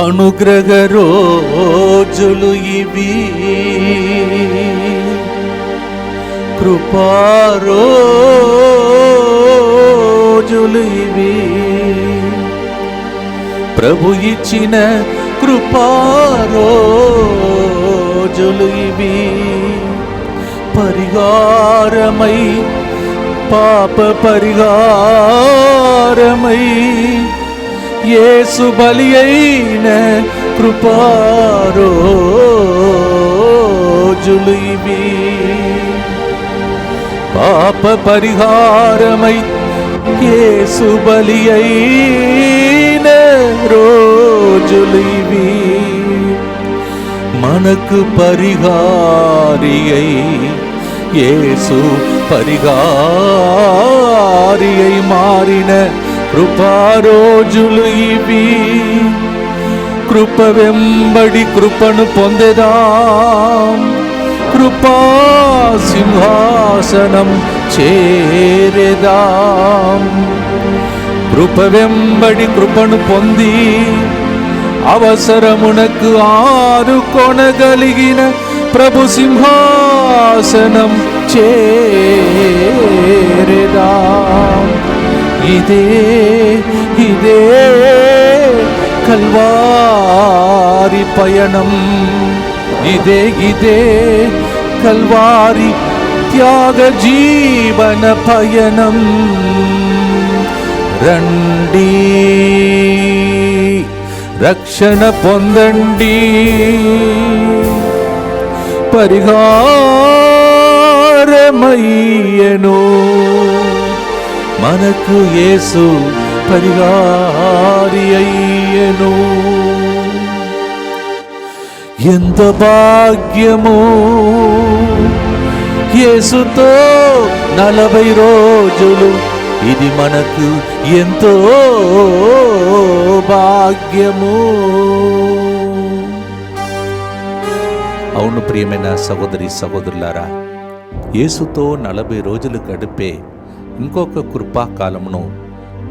అనుగ్రహ రోజులు ఇవి, కృపా రోజులు ఇవి, ప్రభు ఇచ్చిన కృపా రోజులు ఇవి. పరిహారమై పాప పరిహారమై యేసు బలి అయిన కృపా రోజులు ఇవి. పాప పరిహారమై యేసు బలి అయిన రోజులు ఇవి. మనకు పరిహారి అయి యేసు పరిహారి అయి మారిన కృపా రోజులు ఇవి. కృప వెంబడి కృపను పొందెదాం, కృపా సింహాసనం చేరెదాం. కృప వెంబడి కృపను పొంది అవసరమునకు ఆనుకొనగలిగిన ప్రభు సింహాసనం చేరెదాం. ఇదే కల్వారి పయనం, ఇదే కల్వారి త్యాగ జీవన పయనం. రండి రక్షణ పొందండి, పరిహారమయ్యను మనకు యేసు పరిహారి అయ్యను. ఎంత భాగ్యము యేసుతో 40 రోజులు, ఇది మనకు ఎంతో భాగ్యము. అవును ప్రియమైన సహోదరి సహోదరులారా, యేసుతో 40 రోజులు గడిపే ఇంకొక కృపాకాలమును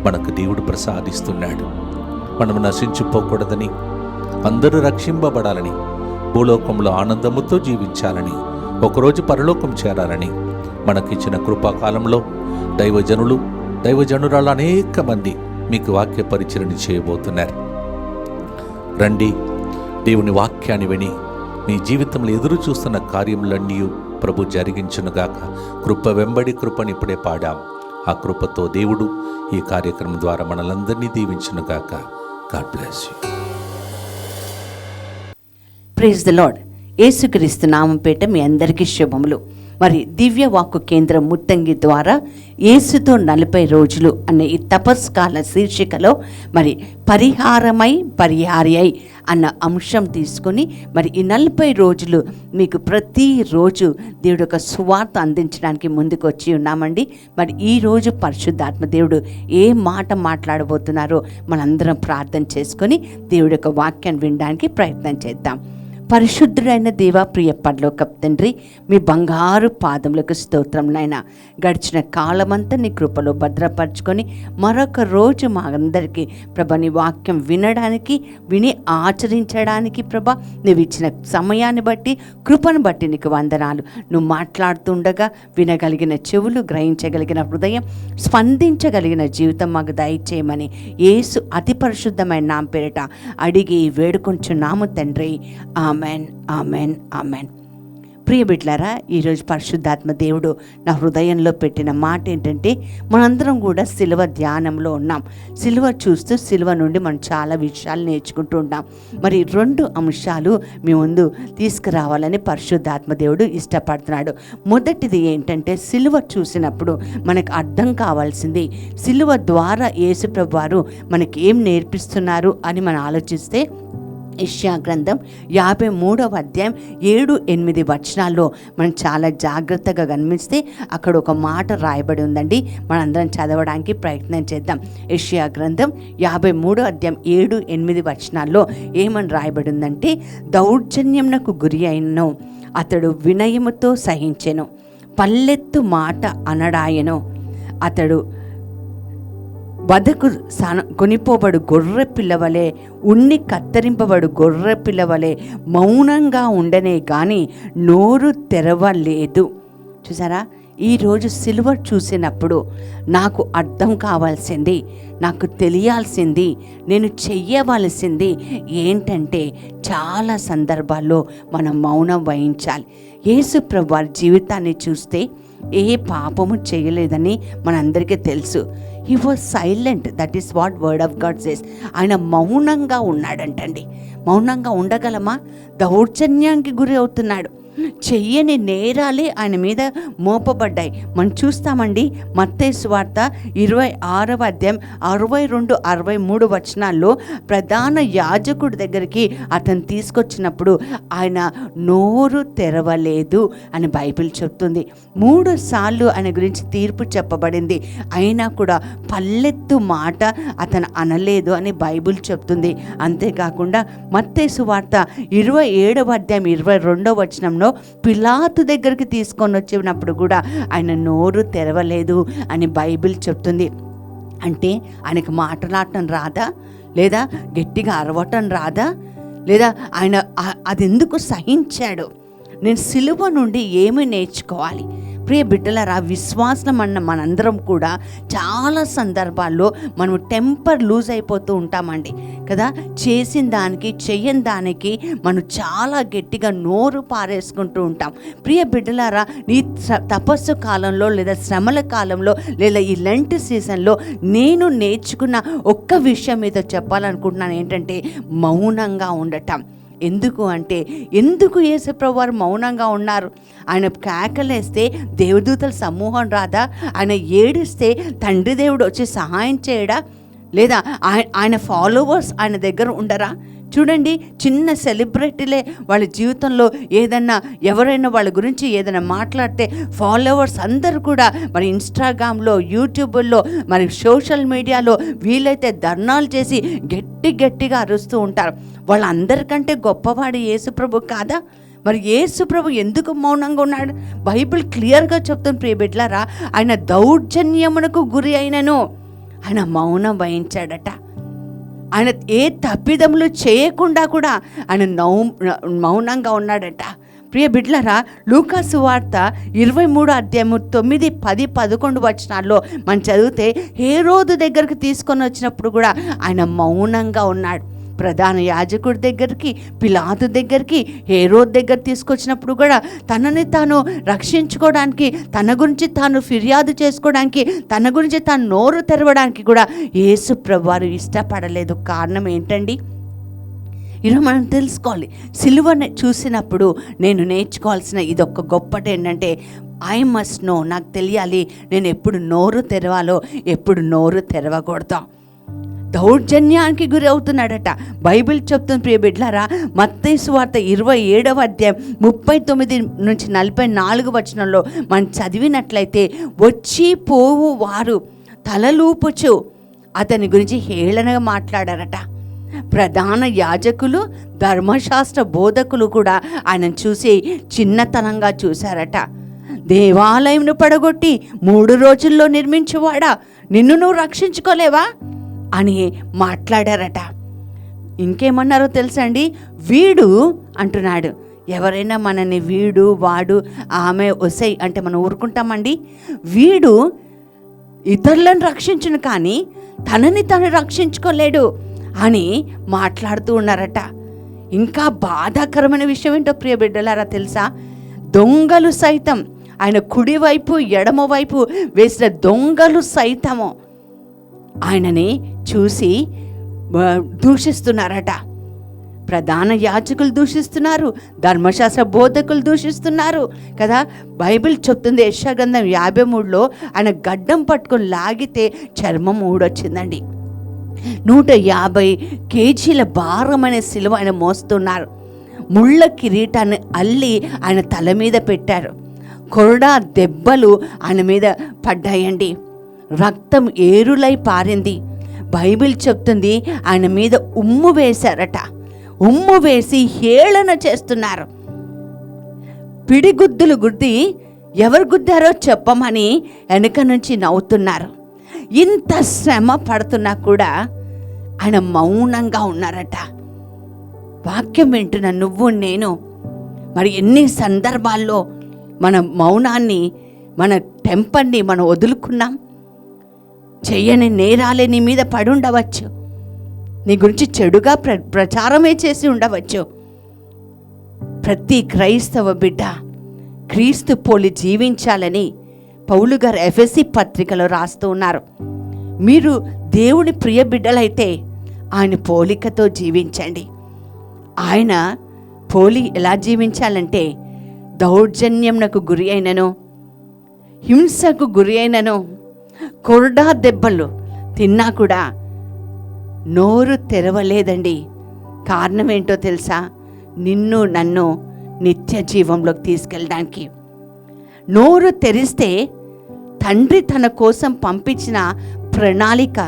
మనకు దేవుడు ప్రసాదిస్తున్నాడు. మనము నశించిపోకూడదని, అందరూ రక్షింపబడాలని, భూలోకంలో ఆనందముతో జీవించాలని, ఒకరోజు పరలోకం చేరాలని మనకిచ్చిన కృపాకాలంలో దైవజనులు దైవజనురాలు అనేక మంది మీకు వాక్య పరిచరణ చేయబోతున్నారు. రండి, దేవుని వాక్యాన్ని విని మీ జీవితంలో ఎదురు చూస్తున్న కార్యములన్నీ ప్రభు జరిగించునుగాక. కృప వెంబడి కృపని ఇప్పుడే పాడాం. ఆ కృపతో దేవుడు ఈ కార్యక్రమం ద్వారా మనలందరినీ దీవించునుగాక. God bless you. Praise the Lord. యేసుక్రీస్తు నామం పేట మీ అందరికీ శుభములు. మరి దివ్య వాక్కు కేంద్రం ముట్టంగి ద్వారా యేసుతో 40 రోజులు అనే ఈ తపస్కాల శీర్షికలో మరి పరిహారమై పరిహారి అయి అన్న అంశం తీసుకొని మరి ఈ 40 రోజులు మీకు ప్రతిరోజు దేవుడు యొక్క సువార్త అందించడానికి ముందుకు వచ్చి ఉన్నామండి. మరి ఈరోజు పరిశుద్ధాత్మ దేవుడు ఏ మాట మాట్లాడబోతున్నారో మనందరం ప్రార్థన చేసుకొని దేవుడి యొక్క వాక్యాన్ని వినడానికి ప్రయత్నం చేద్దాం. పరిశుద్ధుడైన దేవా, ప్రియ పరలోకపు తండ్రి, మీ బంగారు పాదములకు స్తోత్రం నాయనా. గడిచిన కాలమంతా నీ కృపలో భద్రపరచుకొని మరొక రోజు మా అందరికీ ప్రభా నీ వాక్యం వినడానికి, విని ఆచరించడానికి ప్రభా నువ్వు ఇచ్చిన సమయాన్ని బట్టి, కృపను బట్టి నీకు వందనాలు. నువ్వు మాట్లాడుతుండగా వినగలిగిన చెవులు, గ్రహించగలిగిన హృదయం, స్పందించగలిగిన జీవితం మాకు దయచేయమని యేసు అతి పరిశుద్ధమైన నామ పేరిట అడిగి వేడుకొంచున్నాము తండ్రి. Amen, amen, amen. ప్రియ బిడ్డలారా, ఈరోజు పరిశుద్ధాత్మ దేవుడు నా హృదయంలో పెట్టిన మాట ఏంటంటే, మనందరం కూడా సిలువ ధ్యానంలో ఉన్నాం. సిలువ చూస్తూ సిలువ నుండి మనం చాలా విషయాలు నేర్చుకుంటూ ఉంటాం. మరి 2 అంశాలు మీ ముందు తీసుకురావాలని పరిశుద్ధాత్మ దేవుడు ఇష్టపడుతున్నాడు. మొదటిది ఏంటంటే, సిలువ చూసినప్పుడు మనకు అర్థం కావాల్సింది, సిలువ ద్వారా యేసుప్రభు వారు మనకి ఏం నేర్పిస్తున్నారు అని మనం ఆలోచిస్తే, యెషయా గ్రంథం 53వ అధ్యాయం 7-8 వచనాల్లో మనం చాలా జాగ్రత్తగా గమనిస్తే అక్కడ ఒక మాట రాయబడి ఉందండి. మనందరం చదవడానికి ప్రయత్నం చేద్దాం. యెషయా గ్రంథం 53వ అధ్యాయం 7-8 వచనాల్లో ఏమని రాయబడి ఉందంటే, దౌర్జన్యమునకు గురి అయినను అతడు వినయముతో సహించెను, పల్లెత్తు మాట అనడాయను, అతడు వధకు కొనిపోబడు గొర్రె పిల్లవలే, ఉన్ని కత్తిరింపబడు గొర్రె పిల్లవలే మౌనంగా ఉండనే కానీ నోరు తెరవలేదు. చూసారా, ఈరోజు సిలువ చూసినప్పుడు నాకు అర్థం కావాల్సింది, నాకు తెలియాల్సింది, నేను చెయ్యవలసింది ఏంటంటే చాలా సందర్భాల్లో మనం మౌనం వహించాలి. యేసు ప్రభు వారి జీవితాన్ని చూస్తే ఏ పాపము చేయలేదని మనందరికీ తెలుసు. He was silent, that is what word of God says. ఆయన మౌనంగా ఉన్నాడంటండి. మౌనంగా ఉండగలమా? దౌర్జన్యానికి గురి అవుతున్నాడు. చెయ్యని నేరాలే ఆయన మీద మోపబడ్డాయి. మనం చూస్తామండి, మత్తయి సువార్త 26వ అధ్యాయం 62, 63 వచనాల్లో ప్రధాన యాజకుడి దగ్గరికి అతను తీసుకొచ్చినప్పుడు ఆయన నోరు తెరవలేదు అని బైబిల్ చెప్తుంది. 3 సార్లు ఆయన గురించి తీర్పు చెప్పబడింది, అయినా కూడా పల్లెత్తు మాట అతను అనలేదు అని బైబిల్ చెప్తుంది. అంతేకాకుండా మత్తయి సువార్త 27వ అధ్యాయం 22వ వచనంలో పిలాతు దగ్గరికి తీసుకొని వచ్చినప్పుడు కూడా ఆయన నోరు తెరవలేదు అని బైబిల్ చెప్తుంది. అంటే ఆయనకు మాట్లాడటం రాదా? లేదా గట్టిగా అరవటం రాదా? లేదా ఆయన అది ఎందుకు సహించాడు? నేను సిలువ నుండి ఏమి నేర్చుకోవాలి? ప్రియ బిడ్డలారా, విశ్వాసం అన్న మనందరం కూడా చాలా సందర్భాల్లో మనం టెంపర్ లూజ్ అయిపోతూ ఉంటామండి కదా. చేసిన దానికి చెయ్యని దానికి మనం చాలా గట్టిగా నోరు పారేసుకుంటూ ఉంటాం. ప్రియ బిడ్డలారా, ఈ తపస్సు కాలంలో లేదా శ్రమల కాలంలో లేదా ఈ లెంట్ సీజన్లో నేను నేర్చుకున్న ఒక్క విషయం మీద చెప్పాలనుకుంటున్నాను, ఏంటంటే మౌనంగా ఉండటం. ఎందుకు యేసుప్రభు వారు మౌనంగా ఉన్నారు? ఆయన కేకలేస్తే దేవదూతల సమూహం రాదా? ఆయన ఏడిస్తే తండ్రి దేవుడు వచ్చి సహాయం చేయడా? లేదా ఆయన ఫాలోవర్స్ ఆయన దగ్గర ఉండరా? చూడండి, చిన్న సెలబ్రిటీలే వాళ్ళ జీవితంలో ఏదన్నా ఎవరైనా వాళ్ళ గురించి ఏదైనా మాట్లాడితే ఫాలోవర్స్ అందరూ కూడా మరి ఇన్స్టాగ్రామ్లో, యూట్యూబ్లో, మరి సోషల్ మీడియాలో వీలైతే ధర్నాలు చేసి గట్టిగా అరుస్తూ ఉంటారు. వాళ్ళందరికంటే గొప్పవాడు యేసుప్రభు కాదా? మరి యేసుప్రభు ఎందుకు మౌనంగా ఉన్నాడు? బైబిల్ క్లియర్గా చెప్తుంది ప్రియ బిడ్డలారా, ఆయన దౌర్జన్యమునకు గురి అయినను ఆయన మౌనం వహించాడట. ఆయన ఏ తప్పిదములు చేయకుండా కూడా ఆయన మౌనంగా ఉన్నాడట. ప్రియ బిడ్డలారా, లూకాసు వార్త 23వ అధ్యాయము 9, 10, 11 వచనాల్లో మనం చదివితే హేరోదు దగ్గరికి తీసుకొని వచ్చినప్పుడు కూడా ఆయన మౌనంగా ఉన్నాడు. ప్రధాన యాజకుడి దగ్గరికి, పిలాతు దగ్గరికి, హేరోదు దగ్గర తీసుకొచ్చినప్పుడు కూడా తనని తాను రక్షించుకోవడానికి, తన గురించి తాను ఫిర్యాదు చేసుకోవడానికి, తన గురించి తాను నోరు తెరవడానికి కూడా యేసు ప్రభువారు ఇష్టపడలేదు. కారణం ఏంటండి? ఈరోజు మనం తెలుసుకోవాలి. సిలువని చూసినప్పుడు నేను నేర్చుకోవాల్సిన ఇదొక గొప్పటి ఏంటంటే, ఐ మస్ట్ నో, నాకు తెలియాలి నేను ఎప్పుడు నోరు తెరవాలో, ఎప్పుడు నోరు తెరవకూడదు. దౌర్జన్యానికి గురి అవుతున్నాడట. బైబిల్ చెప్తుంది ప్రియ బిడ్డలారా, మత్తయి సువార్త 27వ అధ్యాయం 39 నుంచి 44 వచనంలో మనం చదివినట్లయితే, వచ్చి పోవు వారు తలలూపుచు అతని గురించి హేళనగా మాట్లాడారట. ప్రధాన యాజకులు, ధర్మశాస్త్ర బోధకులు కూడా ఆయనను చూసి చిన్నతనంగా చూశారట. దేవాలయంను పడగొట్టి 3 రోజుల్లో నిర్మించువాడా, నిన్ను నువ్వు రక్షించుకోలేవా అని మాట్లాడారట. ఇంకేమన్నారో తెలుసండి? వీడు అంటున్నాడు. ఎవరైనా మనని వీడు, వాడు, ఆమె, ఒసై అంటే మనం ఊరుకుంటామండి? వీడు ఇతరులను రక్షించును కానీ తనని తను రక్షించుకోలేడు అని మాట్లాడుతూ ఉన్నారట. ఇంకా బాధాకరమైన విషయం ఏంటో ప్రియ బిడ్డలారా తెలుసా? దొంగలు సైతం, ఆయన కుడివైపు ఎడమవైపు వేసిన దొంగలు సైతము ఆయనని చూసి దూషిస్తున్నారట. ప్రధాన యాజకులు దూషిస్తున్నారు, ధర్మశాస్త్ర బోధకులు దూషిస్తున్నారు కదా. బైబిల్ చెప్తుంది, యెషయా గ్రంథం 53లో ఆయన గడ్డం పట్టుకొని లాగితే చర్మం ఊడొచ్చిందండి. 150 కేజీల భారమైన సిలువ ఆయన మోస్తున్నారు. ముళ్ళ కిరీటాన్ని అల్లి ఆయన తల మీద పెట్టారు. కొరడా దెబ్బలు ఆయన మీద పడ్డాయండి. రక్తం ఏరులై పారింది. బైబిల్ చెప్తుంది ఆయన మీద ఉమ్ము వేశారట. ఉమ్ము వేసి హేళన చేస్తున్నారు. పిడిగుద్దులు గుద్ది ఎవరు గుద్దారో చెప్పమని వెనుక నుంచి నవ్వుతున్నారు. ఇంత శ్రమ పడుతున్నా కూడా ఆయన మౌనంగా ఉన్నారట. వాక్యం వింటున్న నువ్వు నేను మరి ఎన్ని సందర్భాల్లో మన మౌనాన్ని, మన టెంపర్ని మనం వదులుకున్నాం. చెయ్యని నేరాలే నీ మీద పడి ఉండవచ్చు, నీ గురించి చెడుగా ప్రచారమే చేసి ఉండవచ్చు. ప్రతి క్రైస్తవ బిడ్డ క్రీస్తు పోలి జీవించాలని పౌలు గారు ఎఫెసీ పత్రికలో రాస్తూ ఉన్నారు. మీరు దేవుని ప్రియ బిడ్డలైతే ఆయన పోలికతో జీవించండి. ఆయన పోలి ఎలా జీవించాలంటే దౌర్జన్యంకు గురి అయినను, హింసకు గురి అయినను, కొరడా దెబ్బలు తిన్నా కూడా నోరు తెరవలేదండి. కారణం ఏంటో తెలుసా? నిన్ను నన్ను నిత్య జీవంలోకి తీసుకెళ్ళడానికి. నోరు తెరిస్తే తండ్రి తన కోసం పంపించిన ప్రణాళిక,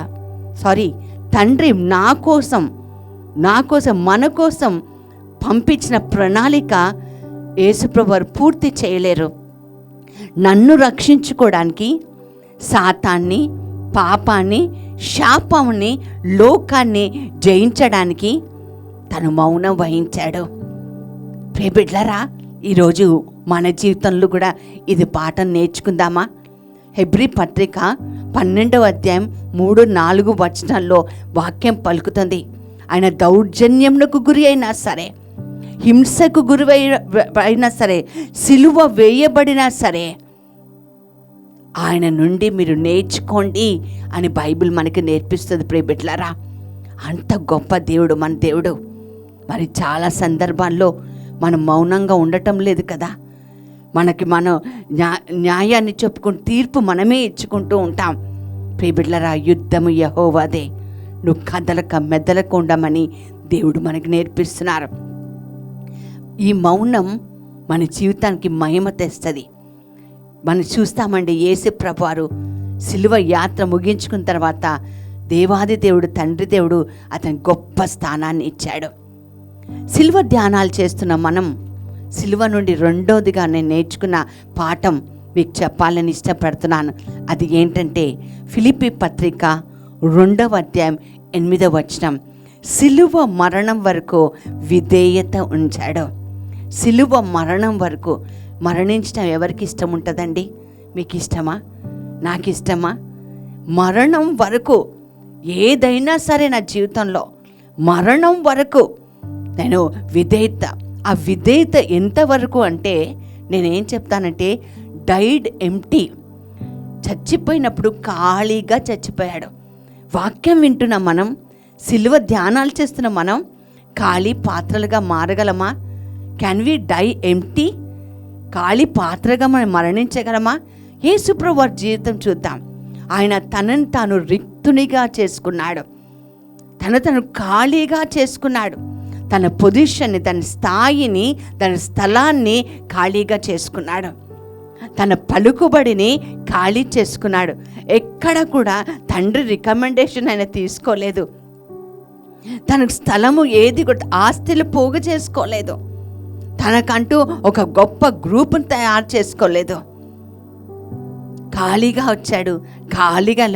తండ్రి నా కోసం మన కోసం పంపించిన ప్రణాళిక యేసుప్రభు వారు పూర్తి చేయలేరు. నన్ను రక్షించుకోవడానికి సాతాన్ని, పాపాన్ని, శాపాన్ని, లోకాన్ని జయించడానికి తను మౌనం వహించాడు. ప్రియబిడ్డలారా, ఈరోజు మన జీవితంలో కూడా ఇది పాఠం నేర్చుకుందామా? హెబ్రీ పత్రిక 12వ అధ్యాయం 3-4 వచనాల్లో వాక్యం పలుకుతుంది. ఆయన దౌర్జన్యంకు గురి అయినా సరే, హింసకు గురి అయినా సరే, సిలువ వేయబడినా సరే ఆయన నుండి మీరు నేర్చుకోండి అని బైబిల్ మనకి నేర్పిస్తుంది. ప్రియబిడ్డలారా, అంత గొప్ప దేవుడు మన దేవుడు. మరి చాలా సందర్భాల్లో మనం మౌనంగా ఉండటం లేదు కదా. మనకి మనం న్యాయాన్ని చెప్పుకుంటూ తీర్పు మనమే ఇచ్చుకుంటూ ఉంటాం. ప్రియబిడ్డలారా, యుద్ధము యెహోవాదే, నువ్వు కదలక మెదలక ఉండమని దేవుడు మనకి నేర్పిస్తున్నారు. ఈ మౌనం మన జీవితానికి మహిమ తెస్తుంది. మనం చూస్తామండి, యేసు ప్రభువారు సిలువ యాత్ర ముగించుకున్న తర్వాత దేవాది దేవుడు, తండ్రి దేవుడు అతని గొప్ప స్థానాన్ని ఇచ్చాడు. సిలువ ధ్యానాలు చేస్తున్న మనం సిలువ నుండి రెండోదిగా నేను నేర్చుకున్న పాఠం మీకు చెప్పాలని ఇష్టపడుతున్నాను. అది ఏంటంటే ఫిలిప్పీ పత్రిక 2వ అధ్యాయం 8వ వచనం. సిలువ మరణం వరకు విధేయత ఉంచాడు. సిలువ మరణం వరకు మరణించడం ఎవరికి ఇష్టం ఉంటుందండి? మీకు ఇష్టమా? నాకు ఇష్టమా? మరణం వరకు ఏదైనా సరే నా జీవితంలో మరణం వరకు నేను విధేయత. ఆ విధేయత ఎంతవరకు అంటే నేనేం చెప్తానంటే డైడ్ ఎంప్టీ, చచ్చిపోయినప్పుడు ఖాళీగా చచ్చిపోయాడు. వాక్యం వింటున్న మనం, సిలువ ధ్యానాలు చేస్తున్న మనం ఖాళీ పాత్రలుగా మారగలమా? Can we die empty? ఖాళీ పాత్రగా మనం మరణించగలమా? యేసుప్రభు వారి జీవితం చూద్దాం. ఆయన తనను తాను రిక్తునిగా చేసుకున్నాడు, తను ఖాళీగా చేసుకున్నాడు. తన పొజిషన్ని, తన స్థాయిని, తన స్థలాన్ని ఖాళీగా చేసుకున్నాడు. తన పలుకుబడిని ఖాళీ చేసుకున్నాడు. ఎక్కడ కూడా తండ్రి రికమెండేషన్ ఆయన తీసుకోలేదు. తనకు స్థలము ఏది కూడా ఆస్తులు పోగు చేసుకోలేదు. తనకంటూ ఒక గొప్ప గ్రూపును తయారు చేసుకోలేదు. ఖాళీగా వచ్చాడు, ఖాళీగా.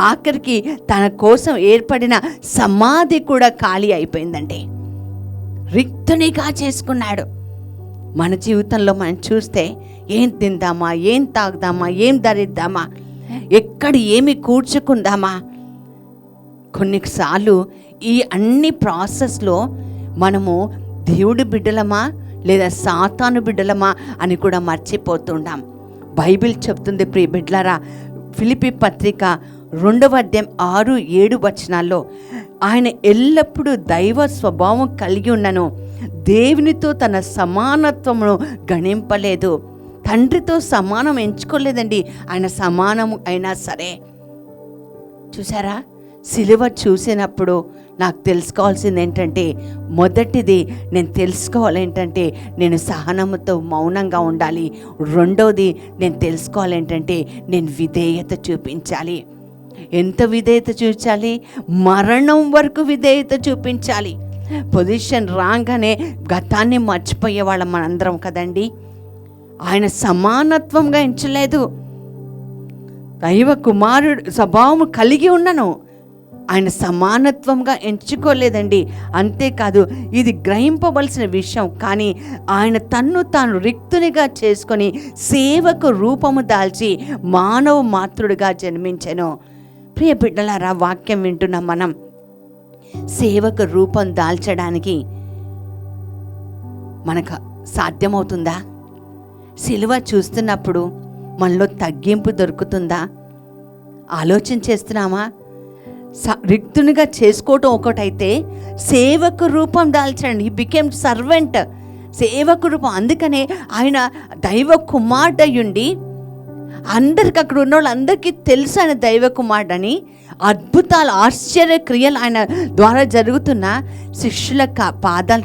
ఆఖరికి తన కోసం ఏర్పడిన సమాధి కూడా ఖాళీ అయిపోయిందండి. రిక్తునిగా చేసుకున్నాడు. మన జీవితంలో మనం చూస్తే ఏం తిందామా, ఏం తాగుదామా, ఏం ధరిద్దామా, ఎక్కడ ఏమి కూర్చుకుందామా, కొన్నిసార్లు ఈ అన్ని ప్రాసెస్లో మనము దేవుడి బిడ్డలమా లేదా సాతాను బిడ్డలమా అని కూడా మర్చిపోతుంటాం. బైబిల్ చెప్తుంది ప్రియ బిడ్డలారా, ఫిలిప్పీ పత్రిక 2వ అధ్యాయం 6-7 వచనాల్లో ఆయన ఎల్లప్పుడూ దైవ స్వభావం కలిగి ఉన్నను, దేవునితో తన సమానత్వమును గణింపలేదు. తండ్రితో సమానం ఎంచుకోలేదండి. ఆయన సమానం అయినా సరే. చూసారా, సిలువ చూసినప్పుడు నాకు తెలుసుకోవాల్సింది ఏంటంటే, మొదటిది నేను తెలుసుకోవాలి ఏంటంటే నేను సహనముతో మౌనంగా ఉండాలి. రెండోది నేను తెలుసుకోవాలి ఏంటంటే నేను విధేయత చూపించాలి. ఎంత విధేయత చూపించాలి? మరణం వరకు విధేయత చూపించాలి. పొజిషన్ రాగానే గతాన్ని మర్చిపోయే వాళ్ళం మనందరం కదండి. ఆయన సమానత్వంగా ఎంచలేదు. దైవ కుమారుడు స్వభావం కలిగి ఉన్నను, ఆయన సమానత్వంగా ఎంచుకోలేదండి. అంతేకాదు, ఇది గ్రహింపవలసిన విషయం. కానీ ఆయన తన్ను తాను రిక్తునిగా చేసుకొని సేవకు రూపము దాల్చి మానవ మాతృడిగా జన్మించెను. ప్రియ బిడ్డలారా, వాక్యం వింటున్న మనం సేవకు రూపం దాల్చడానికి మనకు సాధ్యమవుతుందా? సిలువ చూస్తున్నప్పుడు మనలో తగ్గింపు దొరుకుతుందా? ఆలోచన చేస్తున్నామా? రిక్తునిగా చేసుకోవటం ఒకటైతే సేవకు రూపం దాల్చండి. హీ బికేమ్ సర్వెంట్, సేవకు రూపం. అందుకనే ఆయన దైవ కుమారుడయుండి అందరికి, అక్కడ ఉన్న వాళ్ళందరికీ తెలుసు ఆయన దైవ కుమారుడని. అద్భుతాలు, ఆశ్చర్య క్రియలు ఆయన ద్వారా జరుగుతున్న శిష్యుల పాదాలు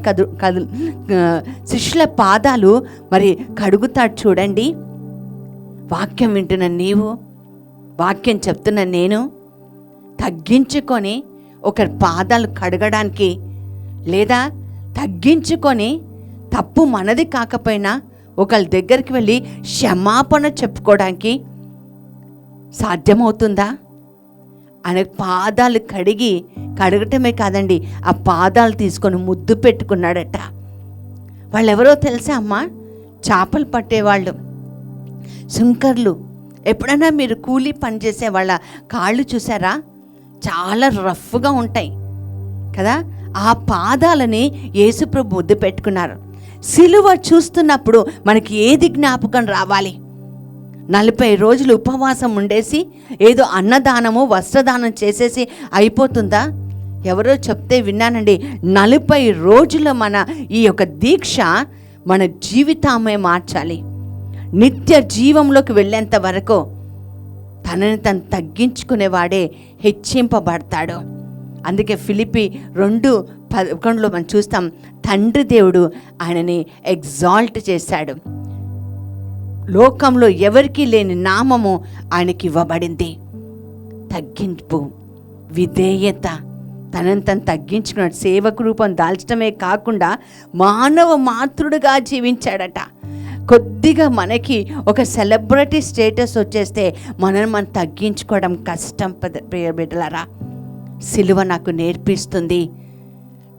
శిష్యుల పాదాలు మరి కడుగుతాడు చూడండి. వాక్యం వింటున్న నీవు, వాక్యం చెప్తున్న నేను తగ్గించుకొని ఒకరి పాదాలు కడగడానికి, లేదా తగ్గించుకొని తప్పు మనది కాకపోయినా ఒకళ్ళ దగ్గరికి వెళ్ళి క్షమాపణ చెప్పుకోవడానికి సాధ్యమవుతుందా? ఆయన పాదాలు కడగటమే కాదండి, ఆ పాదాలు తీసుకొని ముద్దు పెట్టుకున్నాడట. వాళ్ళెవరో తెలుసా అమ్మా? చేపలు పట్టేవాళ్ళు, సుంకర్లు. ఎప్పుడైనా మీరు కూలీ పని చేసే వాళ్ళ కాళ్ళు చూసారా? చాలా రఫ్గా ఉంటాయి కదా. ఆ పాదాలని యేసుప్రభు ముద్దు పెట్టుకున్నారు. సిలువ చూస్తున్నప్పుడు మనకి ఏది జ్ఞాపకం రావాలి? 40 రోజులు ఉపవాసం ఉండేసి ఏదో అన్నదానము వస్త్రదానం చేసేసి అయిపోతుందా? ఎవరో చెప్తే విన్నానండి, 40 రోజుల మన ఈ యొక్క దీక్ష మన జీవితామే మార్చాలి. నిత్య జీవంలోకి వెళ్ళేంత వరకు తనని తను తగ్గించుకునేవాడే హెచ్చింపబడతాడు. అందుకే ఫిలిప్పీ 2:11 మనం చూస్తాం, తండ్రి దేవుడు ఆయనని ఎగ్జాల్ట్ చేశాడు. లోకంలో ఎవరికీ లేని నామము ఆయనకి ఇవ్వబడింది. తగ్గింపు, విధేయత, తనని తను తగ్గించుకున్నాడు. సేవకు రూపం దాల్చడమే కాకుండా మానవ మాతృడుగా జీవించాడట. కొద్దిగా మనకి ఒక సెలబ్రిటీ స్టేటస్ వచ్చేస్తే మనం తగ్గించుకోవడం కష్టం. ప్రియ బిడ్డలారా, సిలువ నాకు నేర్పిస్తుంది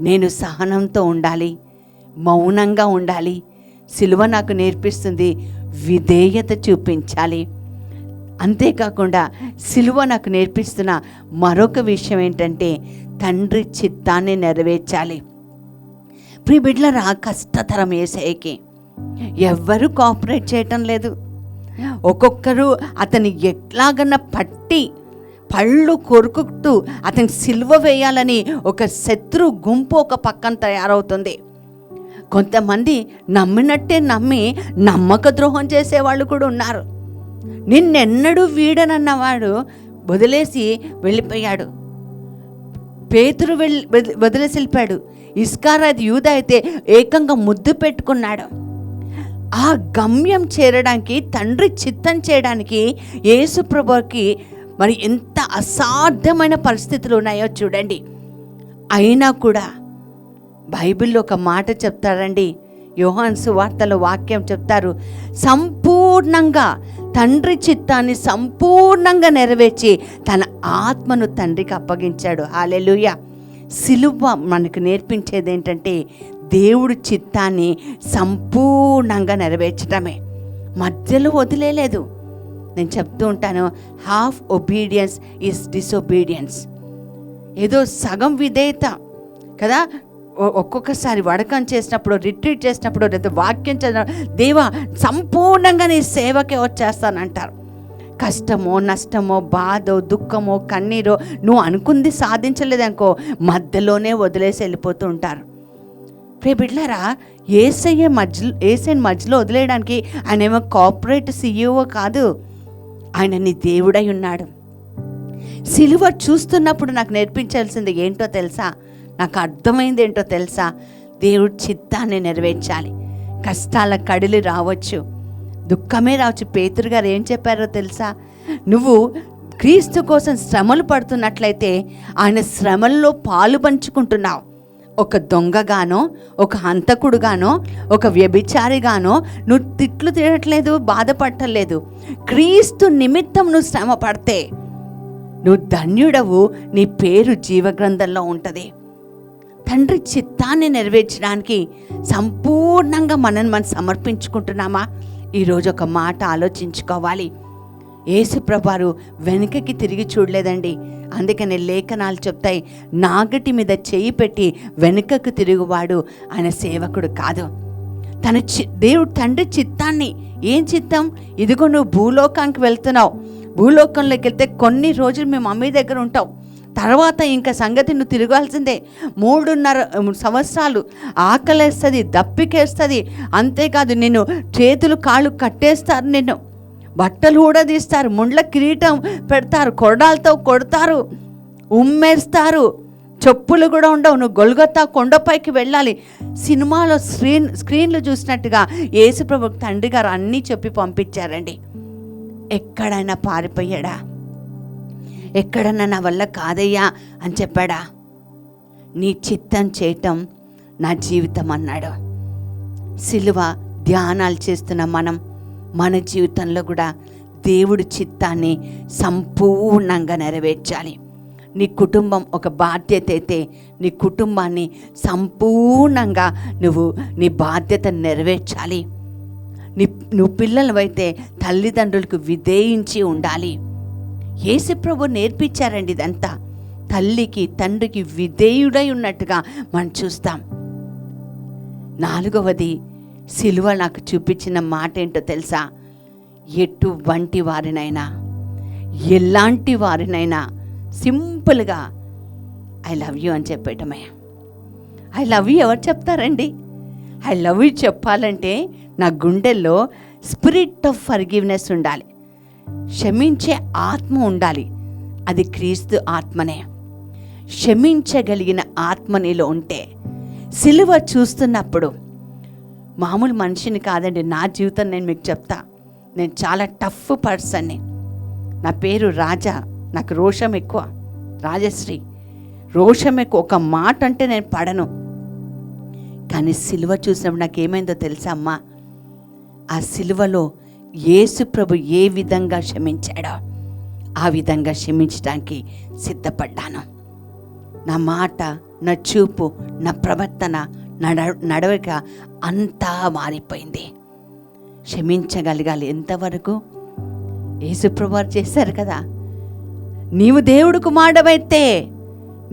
నేను సహనంతో ఉండాలి, మౌనంగా ఉండాలి. సిలువ నాకు నేర్పిస్తుంది విధేయత చూపించాలి. అంతేకాకుండా సిలువ నాకు నేర్పిస్తున్న మరొక విషయం ఏంటంటే తండ్రి చిత్తాన్ని నెరవేర్చాలి. ప్రియ బిడ్డలారా, కష్టతరం యేసయ్యకి ఎవ్వరూ కోఆపరేట్ చేయటం లేదు. ఒక్కొక్కరు అతని ఎట్లాగన్నా పట్టి పళ్ళు కొరుకుతూ అతని సిలువ వేయాలని ఒక శత్రు గుంపు ఒక పక్కన తయారవుతుంది. కొంతమంది నమ్మినట్టే నమ్మి నమ్మక ద్రోహం చేసేవాళ్ళు కూడా ఉన్నారు. నిన్నెన్నడూ వీడనన్నవాడు వదిలేసి వెళ్ళిపోయాడు. పేతురు వదిలేసి వెళ్ళిపోయాడు. ఇస్కారియోతు యూదా అయితే ఏకంగా ముద్దు పెట్టుకున్నాడు. ఆ గమ్యం చేరడానికి, తండ్రి చిత్తం చేయడానికి యేసు ప్రభువుకి మరి ఎంత అసాధ్యమైన పరిస్థితులు ఉన్నాయో చూడండి. అయినా కూడా బైబిల్లో ఒక మాట చెప్తారండి, యోహాను సువార్తలో వాక్యం చెప్తారు, సంపూర్ణంగా తండ్రి చిత్తాన్ని సంపూర్ణంగా నెరవేర్చి తన ఆత్మను తండ్రికి అప్పగించాడు. హల్లెలూయా. సిలువ మనకు నేర్పించేది ఏంటంటే దేవుడి చిత్తాన్ని సంపూర్ణంగా నెరవేర్చడమే, మధ్యలో వదిలేలేదు. నేను చెప్తూ ఉంటాను, హాఫ్ ఒబీడియన్స్ ఈజ్ డిసొబీడియన్స్. ఏదో సగం విధేయత కదా. ఒక్కొక్కసారి వడకం చేసినప్పుడు, రిట్రీట్ చేసినప్పుడు, లేదా వాక్యం చదివినప్పుడు దేవా సంపూర్ణంగా నీ సేవకే వచ్చేస్తానంటారు. కష్టమో నష్టమో బాధో దుఃఖమో కన్నీరో నువ్వు అనుకుంది సాధించలేదనుకో మధ్యలోనే వదిలేసి వెళ్ళిపోతూ ఉంటారు. ప్రియ బిడ్డలారా, యేసయ్యని మధ్యలో వదిలేయడానికి ఆయన ఏమో కార్పొరేట్ సీఈఓ కాదు, ఆయన నీ దేవుడై ఉన్నాడు. సిలువ చూస్తున్నప్పుడు నాకు నేర్పించాల్సింది ఏంటో తెలుసా? నాకు అర్థమైంది ఏంటో తెలుసా? దేవుడి చిత్తాన్ని నెరవేర్చాలి. కష్టాల కడిలి రావచ్చు, దుఃఖమే రావచ్చు. పేతురు గారు ఏం చెప్పారో తెలుసా? నువ్వు క్రీస్తు కోసం శ్రమలు పడుతున్నట్లయితే ఆయన శ్రమల్లో పాలు పంచుకుంటున్నావు. ఒక దొంగగానో, ఒక హంతకుడుగానో, ఒక వ్యభిచారిగానో నువ్వు తిట్లు తినట్లేదు, బాధపడలేదు. క్రీస్తు నిమిత్తం నువ్వు శ్రమ పడితే నువ్వు ధన్యుడవు, నీ పేరు జీవగ్రంథంలో ఉంటుంది. తండ్రి చిత్తాన్ని నెరవేర్చడానికి సంపూర్ణంగా మనం సమర్పించుకుంటున్నామా? ఈరోజు ఒక మాట ఆలోచించుకోవాలి. యేసుప్రభువారు వెనుకకి తిరిగి చూడలేదండి. అందుకని లేఖనాలు చెప్తాయి, నాగటి మీద చేయి పెట్టి వెనుకకు తిరుగువాడు ఆయన సేవకుడు కాదు. తన దేవుడు తండ్రి చిత్తాన్ని, ఏం చిత్తం? ఇదిగో నువ్వు భూలోకానికి వెళ్తున్నావు, భూలోకంలోకి వెళ్తే కొన్ని రోజులు మీ మమ్మీ దగ్గర ఉంటావు, తర్వాత ఇంకా సంగతి నువ్వు తిరగాల్సిందే. 3.5 సంవత్సరాలు ఆకలేస్తుంది, దప్పికేస్తుంది. అంతేకాదు నిన్ను చేతులు కాళ్ళు కట్టేస్తారు, నిన్ను బట్టలు కూడా తీస్తారు, ముండ్ల కిరీటం పెడతారు, కొరడాలతో కొడతారు, ఉమ్మేస్తారు, చెప్పులు కూడా ఉండవు. నువ్వు గొల్గొతా కొండపైకి వెళ్ళాలి. సినిమాలో స్క్రీన్లు చూసినట్టుగా యేసుప్రభు తండ్రి గారు అన్నీ చెప్పి పంపించారండి. ఎక్కడైనా పారిపోయాడా? ఎక్కడన్నా నా వల్ల కాదయ్యా అని చెప్పాడా? నీ చిత్తం చేయటం నా జీవితం అన్నాడు. సిలువ ధ్యానాలు చేస్తున్న మన జీవితంలో కూడా దేవుడి చిత్తాన్ని సంపూర్ణంగా నెరవేర్చాలి. నీ కుటుంబం ఒక బాధ్యత అయితే నీ కుటుంబాన్ని సంపూర్ణంగా నీ బాధ్యత నెరవేర్చాలి. నువ్వు పిల్లలవైతే తల్లిదండ్రులకు విధేయించి ఉండాలి. యేసుప్రభు నేర్పించారండి ఇదంతా. తల్లికి తండ్రికి విధేయుడై ఉన్నట్టుగా మనం చూస్తాం. 4వది సిలువ నాకు చూపించిన మాట ఏంటో తెలుసా? ఎటువంటి వారినైనా, ఎలాంటి వారినైనా సింపుల్గా ఐ లవ్ యూ అని చెప్పేయటమే. ఐ లవ్ యూ ఎవరు చెప్తారండి? ఐ లవ్ యూ చెప్పాలంటే నా గుండెల్లో స్పిరిట్ ఆఫ్ ఫర్గివ్నెస్ ఉండాలి, క్షమించే ఆత్మ ఉండాలి. అది క్రీస్తు ఆత్మనే. క్షమించగలిగిన ఆత్మ నీలో ఉంటే సిలువ చూస్తున్నప్పుడు మామూలు మనిషిని కాదండి. నా జీవితం నేను మీకు చెప్తా. నేను చాలా టఫ్ పర్సన్ని. నా పేరు రాజా, నాకు రోషం ఎక్కువ, రాజశ్రీ, రోషం ఎక్కువ. ఒక మాట అంటే నేను పడను. కానీ సిలువ చూసినప్పుడు నాకేమైందో తెలుసా అమ్మా? ఆ సిలువలో యేసు ప్రభు ఏ విధంగా క్షమించాడో ఆ విధంగా క్షమించడానికి సిద్ధపడ్డాను. నా మాట, నా చూపు, నా ప్రవర్తన, నడవక అంతా మారిపోయింది. క్షమించగలగాలి. ఎంతవరకు? యేసుప్రభు వారు చేశారు కదా, నీవు దేవుడు కుమారుడవైతే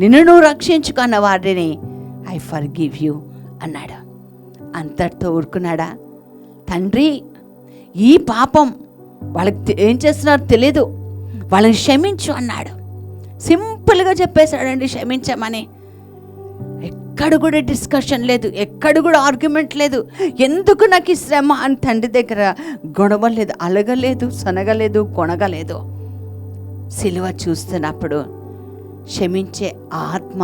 నిన్ను నువ్వు రక్షించుకున్న వారిని ఐ ఫర్గివ్ యూ అన్నాడు. అంతటితో ఊరుకున్నాడా? తండ్రి, ఈ పాపం వాళ్ళకి ఏం చేస్తున్నారో తెలీదు, వాళ్ళని క్షమించు అన్నాడు. సింపుల్గా చెప్పేశాడండి క్షమించమని. ఎక్కడ కూడా డిస్కషన్ లేదు, ఎక్కడ కూడా ఆర్గ్యుమెంట్ లేదు. ఎందుకు నాకు ఈ శ్రమ అని తండ్రి దగ్గర గొడవ లేదు, అలగలేదు, సనగలేదు, కొనగలేదు. సిలువ చూస్తున్నప్పుడు క్షమించే ఆత్మ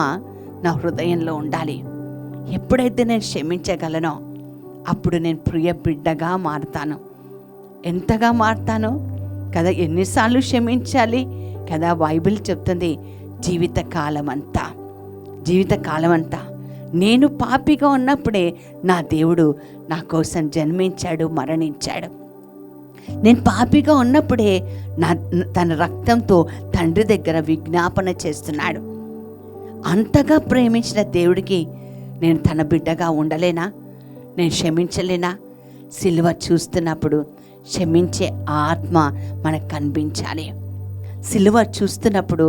నా హృదయంలో ఉండాలి. ఎప్పుడైతే నేను క్షమించగలనో అప్పుడు నేను ప్రియ బిడ్డగా మారుతాను. ఎంతగా మారుతాను కదా? ఎన్నిసార్లు క్షమించాలి కదా? బైబిల్ చెప్తుంది జీవితకాలం అంతా. నేను పాపిగా ఉన్నప్పుడే నా దేవుడు నా కోసం జన్మించాడు, మరణించాడు. నేను పాపిగా ఉన్నప్పుడే తన రక్తంతో తండ్రి దగ్గర విజ్ఞాపన చేస్తున్నాడు. అంతగా ప్రేమించిన దేవుడికి నేను తన బిడ్డగా ఉండలేనా? నేను క్షమించలేనా? సిలువ చూస్తున్నప్పుడు క్షమించే ఆత్మ మనకు కనిపించాలి. సిలువ చూస్తున్నప్పుడు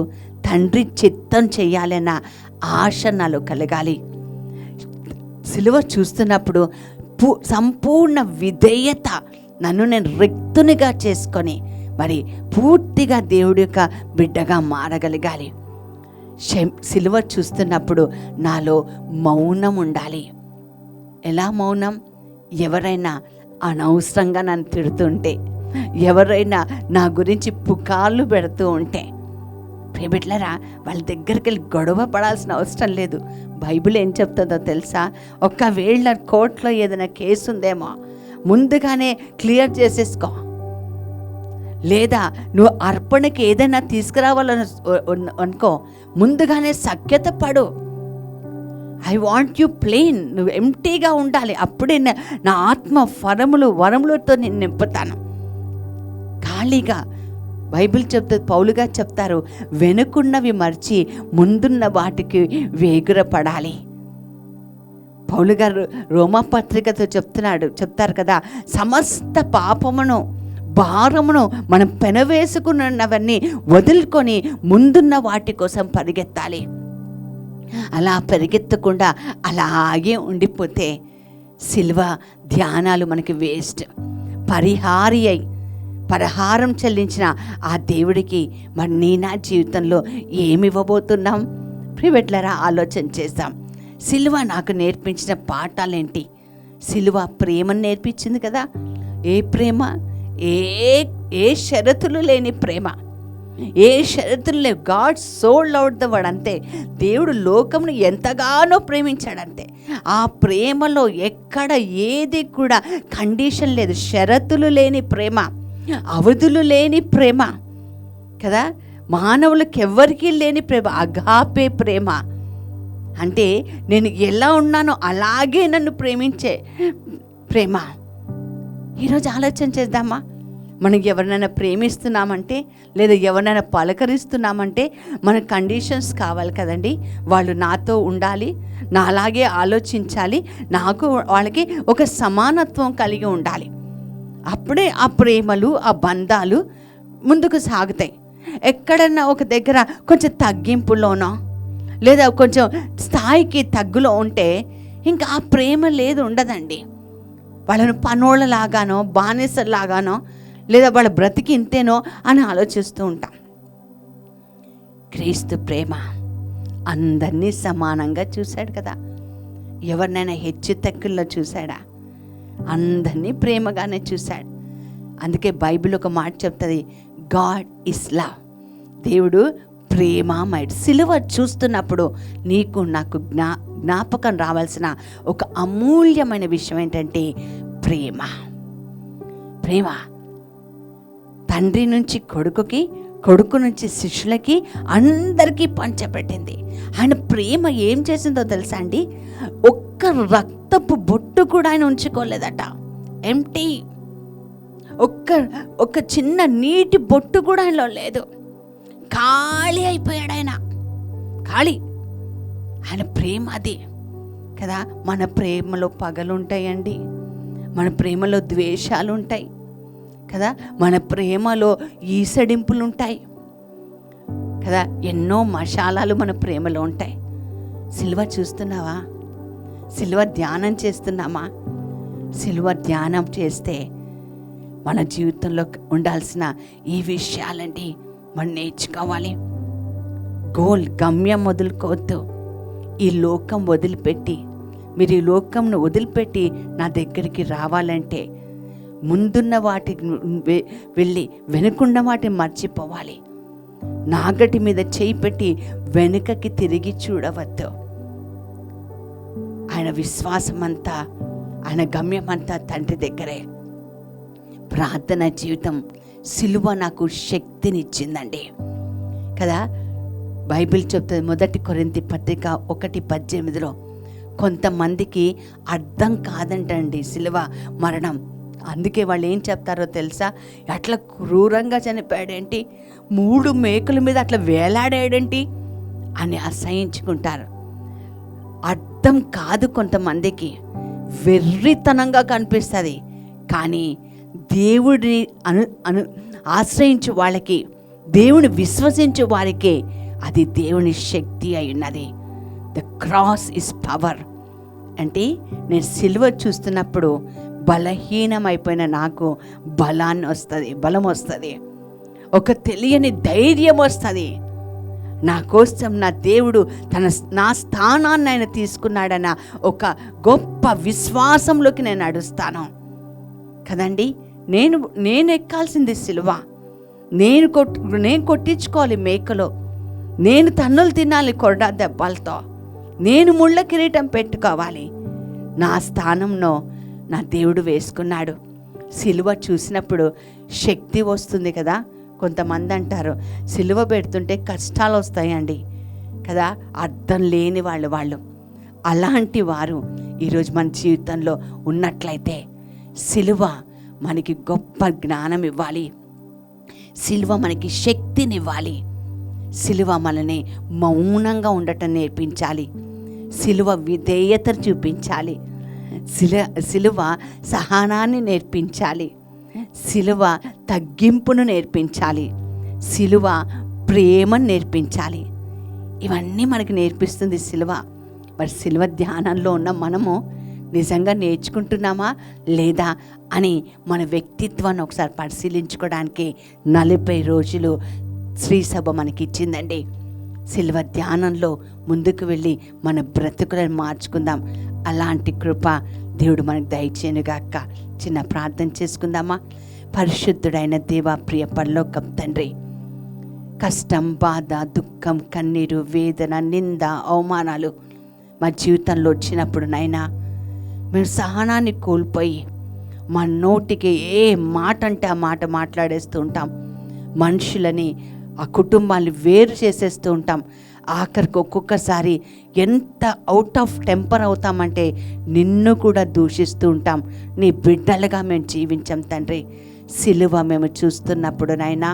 తండ్రి చిత్తం చేయాలన్న ఆశ నాలో కలగాలి. సిలువ చూస్తున్నప్పుడు సంపూర్ణ విధేయత, నన్ను నేను రిక్తునిగా చేసుకొని మరి పూర్తిగా దేవుడి యొక్క బిడ్డగా మారగలగాలి. సిలువ చూస్తున్నప్పుడు నాలో మౌనం ఉండాలి. ఎలా మౌనం? ఎవరైనా అనవసరంగా నన్ను తిడుతుంటే, ఎవరైనా నా గురించి పుకార్లు పెడుతూ ఉంటే, ప్రియబిడ్డలారా, వాళ్ళ దగ్గరికి వెళ్ళి గొడవ పడాల్సిన అవసరం లేదు. బైబిల్ ఏం చెప్తుందో తెలుసా? ఒకవేళ కోర్టులో ఏదైనా కేసు ఉందేమో ముందుగానే క్లియర్ చేసేసుకో. లేదా నువ్వు అర్పణకి ఏదైనా తీసుకురావాలని అనుకో, ముందుగానే సఖ్యత పడు. ఐ వాంట్ యు ప్లెయిన్, నువ్వు ఎంటీగా ఉండాలి, అప్పుడే నా ఆత్మ వరములతో నేను నింపుతాను. ఖాళీగా బైబిల్ చెప్తుంది, పౌలుగా చెప్తారు, వెనుకున్నవి మర్చి ముందున్న వాటికి వేగురపడాలి. పౌలు గారు రోమాపత్రికతో చెప్తారు కదా, సమస్త పాపమును భారమును మనం పెనవేసుకున్నవన్నీ వదులుకొని ముందున్న వాటి కోసం పరిగెత్తాలి. అలా పరిగెత్తకుండా అలాగే ఉండిపోతే సిలువ ధ్యానాలు మనకి వేస్ట్. పరిహారం చెల్లించిన ఆ దేవుడికి మరి నా జీవితంలో ఏమి ఇవ్వబోతున్నాం? ప్రియులారా, ఆలోచన చేద్దాం. సిలువ నాకు నేర్పించిన పాఠాలేంటి? సిలువ ప్రేమను నేర్పించింది కదా. ఏ ప్రేమ? ఏ షరతులు లేని ప్రేమ, ఏ షరతులు లేవు. God so loved the world, అంతే. దేవుడు లోకమును ఎంతగానో ప్రేమించాడంతే. ఆ ప్రేమలో ఎక్కడ ఏది కూడా కండిషన్ లేదు, షరతులు లేని ప్రేమ, అవధులు లేని ప్రేమ కదా. మానవులకు ఎవ్వరికీ లేని ప్రేమ, అగాపే ప్రేమ. అంటే నేను ఎలా ఉన్నానో అలాగే నన్ను ప్రేమించే ప్రేమ. ఈరోజు ఆలోచన చేద్దామా? మనం ఎవరినైనా ప్రేమిస్తున్నామంటే లేదా ఎవరినైనా పలకరిస్తున్నామంటే మనకు కండిషన్స్ కావాలి కదండి. వాళ్ళు నాతో ఉండాలి, నా అలాగే ఆలోచించాలి, నాకు వాళ్ళకి ఒక సమానత్వం కలిగి ఉండాలి. అప్పుడే ఆ ప్రేమలు, ఆ బంధాలు ముందుకు సాగుతాయి. ఎక్కడన్నా ఒక దగ్గర కొంచెం తగ్గింపులోనో లేదా కొంచెం స్థాయికి తగ్గులో ఉంటే ఇంకా ఆ ప్రేమ లేదు, ఉండదండి. వాళ్ళను పనోళ్ళలాగానో బానిసలాగానో లేదా వాళ్ళ బ్రతికి ఇంతేనో అని ఆలోచిస్తూ ఉంటాం. క్రీస్తు ప్రేమ అందరినీ సమానంగా చూశాడు కదా. ఎవరినైనా హెచ్చు తక్కువలో చూశాడా? అందరినీ ప్రేమగానే చూశాడు. అందుకే బైబిల్ ఒక మాట చెప్తుంది, గాడ్ ఇస్ లవ్. దేవుడు ప్రేమమయుడు. సిలువ చూస్తున్నప్పుడు నీకు నాకు జ్ఞాపకం రావాల్సిన ఒక అమూల్యమైన విషయం ఏంటంటే ప్రేమ. ప్రేమ తండ్రి నుంచి కొడుకుకి, కొడుకు నుంచి శిష్యులకి, అందరికీ పంచబెట్టింది. ఆయన ప్రేమ ఏం చేసిందో తెలుసా అండి? ఒక్క రక్తపు బొట్టు కూడా ఆయన ఉంచుకోలేదట. ఎంటీ. ఒక్క చిన్న నీటి బొట్టు కూడా ఆయనలో లేదు. ఖాళీ అయిపోయాడు ఆయన. ఖాళీ. ఆయన ప్రేమ అది కదా. మన ప్రేమలో పగలుంటాయండి, మన ప్రేమలో ద్వేషాలు ఉంటాయి కదా, మన ప్రేమలో ఈసడింపులు ఉంటాయి కదా, ఎన్నో మషాలాలు మన ప్రేమలో ఉంటాయి. సిలువ చూస్తున్నావా? సిలువ ధ్యానం చేస్తున్నామా? సిలువ ధ్యానం చేస్తే మన జీవితంలో ఉండాల్సిన ఈ విషయాలండి మనం నేర్చుకోవాలి. గమ్యం వదులుకోవద్దు. ఈ లోకం వదిలిపెట్టి, మీరు ఈ లోకంను వదిలిపెట్టి నా దగ్గరికి రావాలంటే ముందున్న వాటికి వెళ్ళి వెనుకున్న వాటిని మర్చిపోవాలి. నాగటి మీద చేయి పెట్టి వెనుకకి తిరిగి చూడవద్దు. ఆయన విశ్వాసమంతా, ఆయన గమ్యమంతా తండ్రి దగ్గరే. ప్రార్థన జీవితం, సిలువ నాకు శక్తినిచ్చిందండి కదా. బైబిల్ చెప్తుంది, 1 కొరింథీ పత్రిక 1:18 కొంతమందికి అర్థం కాదంటండి సిలువ మరణం. అందుకే వాళ్ళు ఏం చెప్తారో తెలుసా? అట్లా క్రూరంగా చనిపోయాడేంటి, 3 మేకుల మీద అట్లా వేలాడాడేంటి అని అసహించుకుంటారు. అర్థం కాదు కొంతమందికి, వెర్రితనంగా కనిపిస్తుంది. కానీ దేవుడిని ఆశ్రయించు వాళ్ళకి, దేవుని విశ్వసించే వారికి అది దేవుని శక్తి అయి ఉన్నది. The cross is power. అంటే నేను సిలువ చూస్తున్నప్పుడు బలహీనమైపోయిన నాకు బలం వస్తుంది, ఒక తెలియని ధైర్యం వస్తుంది. నా కోసం నా దేవుడు నా స్థానాన్ని ఆయన తీసుకున్నాడన్న ఒక గొప్ప విశ్వాసంలోకి నేను నడుస్తాను కదండి. నేను ఎక్కాల్సింది సిలువ. నేను కొట్టించుకోవాలి మేకలో, నేను తన్నులు తినాలి కొరడా దెబ్బలతో, నేను ముళ్ళ కిరీటం పెట్టుకోవాలి. నా స్థానంలో నా దేవుడు వేసుకున్నాడు. సిలువ చూసినప్పుడు శక్తి వస్తుంది కదా. కొంతమంది అంటారు సిలువ పెడుతుంటే కష్టాలు వస్తాయండి కదా. అర్థం లేని వాళ్ళు అలాంటి వారు ఈరోజు మన జీవితంలో ఉన్నట్లయితే సిలువ మనకి గొప్ప జ్ఞానం ఇవ్వాలి, సిలువ మనకి శక్తినివ్వాలి, సిలువ మనల్ని మౌనంగా ఉండటం నేర్పించాలి, సిలువ విధేయతను చూపించాలి, సిలువ సహనాన్ని నేర్పించాలి, సిలువ తగ్గింపును నేర్పించాలి, సిలువ ప్రేమను నేర్పించాలి. ఇవన్నీ మనకి నేర్పిస్తుంది సిలువ. మరి సిలువ ధ్యానంలో ఉన్న మనము నిజంగా నేర్చుకుంటున్నామా లేదా అని మన వ్యక్తిత్వాన్ని ఒకసారి పరిశీలించుకోవడానికి 40 రోజులు శ్రీసభ మనకి ఇచ్చిందండి. సిలువ ధ్యానంలో ముందుకు వెళ్ళి మన బ్రతుకులను మార్చుకుందాం. అలాంటి కృప దేవుడు మనకు దయచేయనుగాక. చిన్న ప్రార్థన చేసుకుందామా? పరిశుద్ధుడైన దేవా, ప్రియ పరలోకపు తండ్రి, కష్టం, బాధ, దుఃఖం, కన్నీరు, వేదన, నింద, అవమానాలు మా జీవితంలో వచ్చినప్పుడు నైనా మేము సహనాన్ని కోల్పోయి మా నోటికి ఏ మాట అంటే ఆ మాట మాట్లాడేస్తూ ఉంటాం. మనుషులని, ఆ కుటుంబాన్ని వేరు చేసేస్తూ ఉంటాం. ఆఖరికి ఒక్కొక్కసారి ఎంత అవుట్ ఆఫ్ టెంపర్ అవుతామంటే నిన్ను కూడా దూషిస్తూ ఉంటాం. నీ బిడ్డలుగా మేము జీవించాం తండ్రి. సిలువ మేము చూస్తున్నప్పుడు నైనా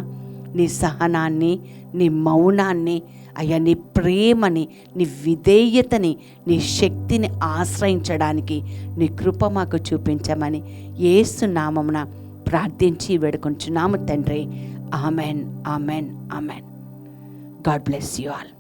నీ సహనాన్ని, నీ మౌనాన్ని, అయ్యా నీ ప్రేమని, నీ విధేయతని, నీ శక్తిని ఆశ్రయించడానికి నీ కృప మాకు చూపించమని యేసు నామమున ప్రార్థించి వేడుకొంచున్నాము తండ్రి. Amen, amen, amen. God bless you all.